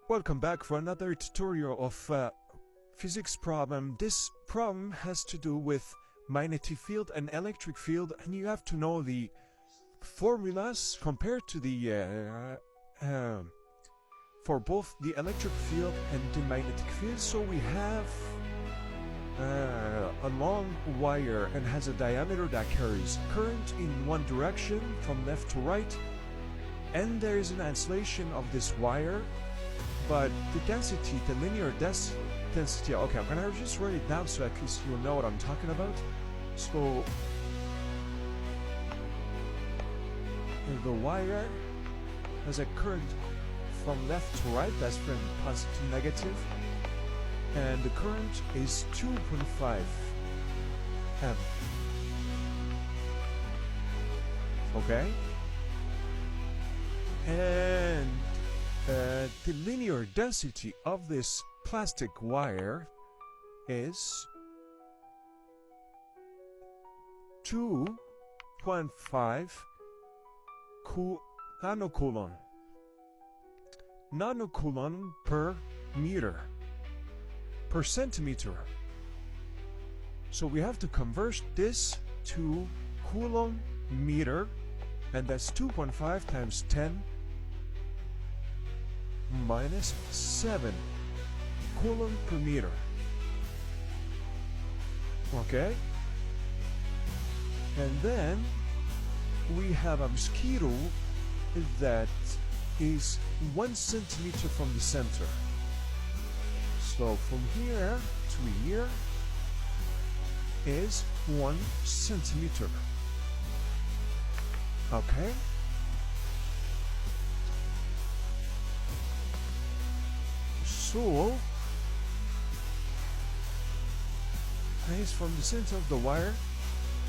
Welcome back for another tutorial of physics problem. This problem has to do with magnetic field and electric field, and you have to know the formulas compared to the for both the electric field and the magnetic field. So we have a long wire and has a diameter that carries current in one direction from left to right, and there is an insulation of this wire, but the density, the linear density, okay, I'm gonna just write it down so at least you'll know what I'm talking about. So the wire has a current from left to right, that's from positive to negative, and the current is 2.5 amp. Okay, and the linear density of this plastic wire is 2.5 nanocoulomb per meter per centimeter. So we have to convert this to coulomb meter, and that's 2.5 times 10 minus 7 coulomb per meter. Okay, and then we have a mosquito that is 1 centimeter from the center. So from here to here is 1 centimeter. Okay, so is from the center of the wire,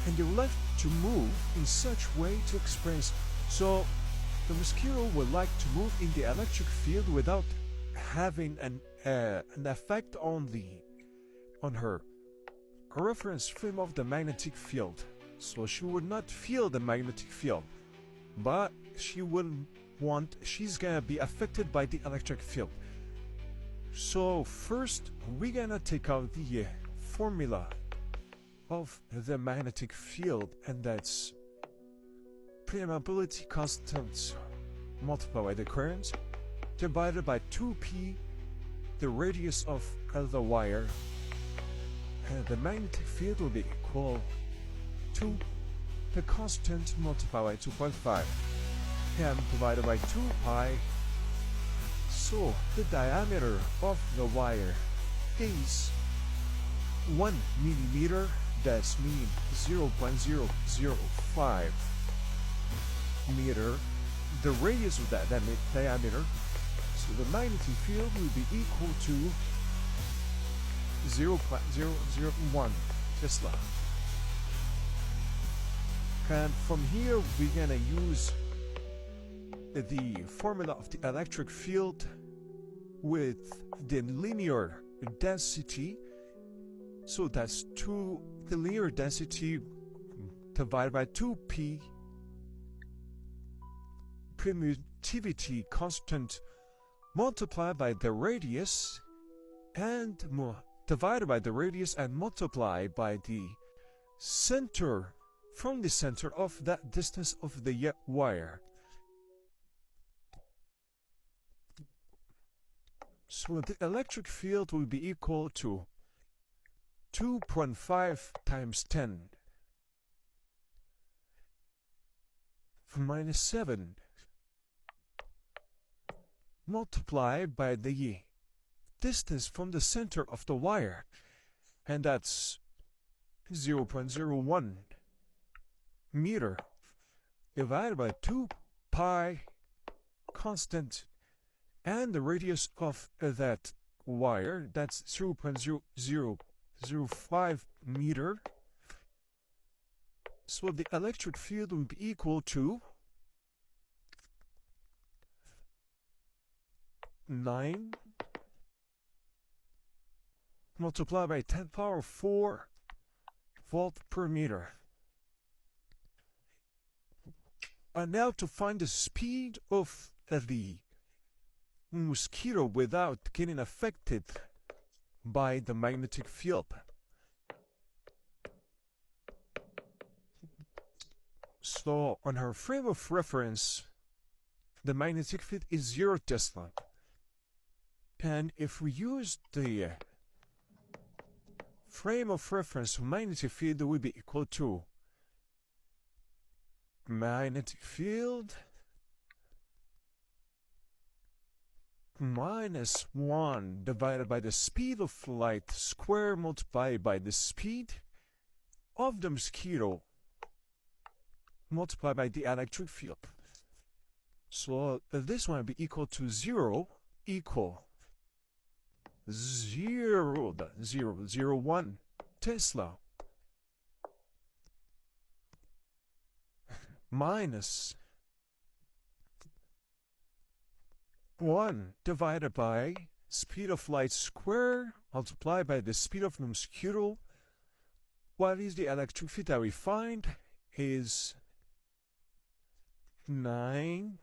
and you will have to move in such way to express. So the mosquito would like to move in the electric field without having an effect on her reference frame of the magnetic field. So she would not feel the magnetic field, but she's gonna be affected by the electric field. So first we're gonna take out the formula of the magnetic field, and that's permeability constant multiplied by the current divided by 2p, the radius of the wire, and the magnetic field will be equal to the constant multiplied by 2.5 m divided by 2 pi. So the diameter of the wire is 1 millimeter, that's mean 0.005 meter, the radius of that diameter. So the magnetic field will be equal to 0.001 Tesla. And from here we're gonna use the formula of the electric field with the linear density. So that's the linear density divided by 2p, permittivity constant multiplied by the radius, and divided by the radius and multiplied by the center, from the center of that distance of the wire. So the electric field will be equal to 2.5 times 10 minus 7 multiplied by the distance from the center of the wire, and that's 0.01 meter, divided by 2 pi constant, and the radius of that wire, that's 0.005 meter. So the electric field will be equal to 9 multiplied by 10 power 4 volt per meter. And now to find the speed of the mosquito without getting affected by the magnetic field. So on her frame of reference, the magnetic field is 0 Tesla. And if we use the frame of reference of magnetic field, will be equal to magnetic field minus 1 divided by the speed of light square multiplied by the speed of the mosquito multiplied by the electric field. So this one will be equal to 0 equal 0.001 Tesla minus 1 divided by speed of light square multiplied by the speed of the mosquito. What is the electric field that we find? Is 9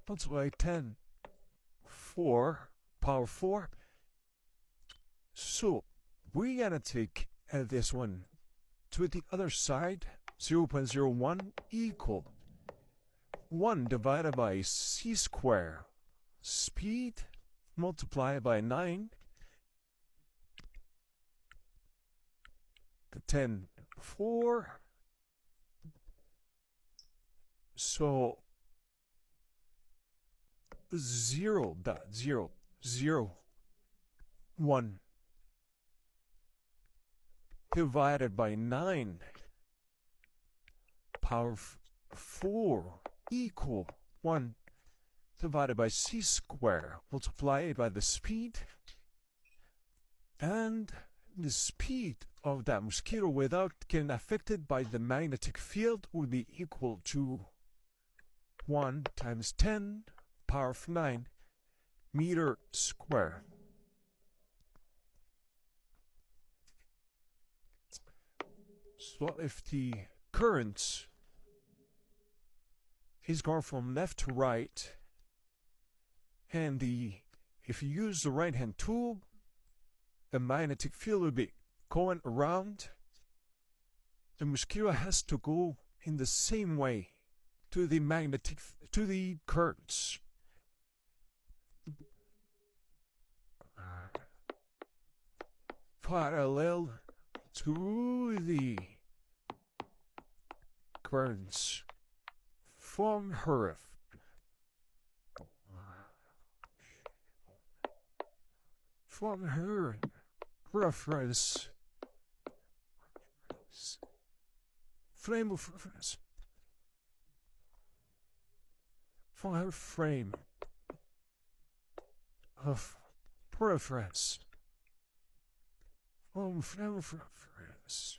multiplied by 10 4 power 4. So we're gonna take this one to the other side. 0.01 equal 1 divided by c square speed multiplied by 9 10 4. So 0.001 divided by 9 power 4 equal 1 divided by c square multiplied by the speed, and the speed of that mosquito without getting affected by the magnetic field would be equal to 1 times 10 power of 9 meter square. So if the current is going from left to right, and if you use the right hand tool, the magnetic field will be going around. The mosquito has to go in the same way to the currents. Parallel to the currents from her reference frame of reference, from her frame of reference, frame of reference.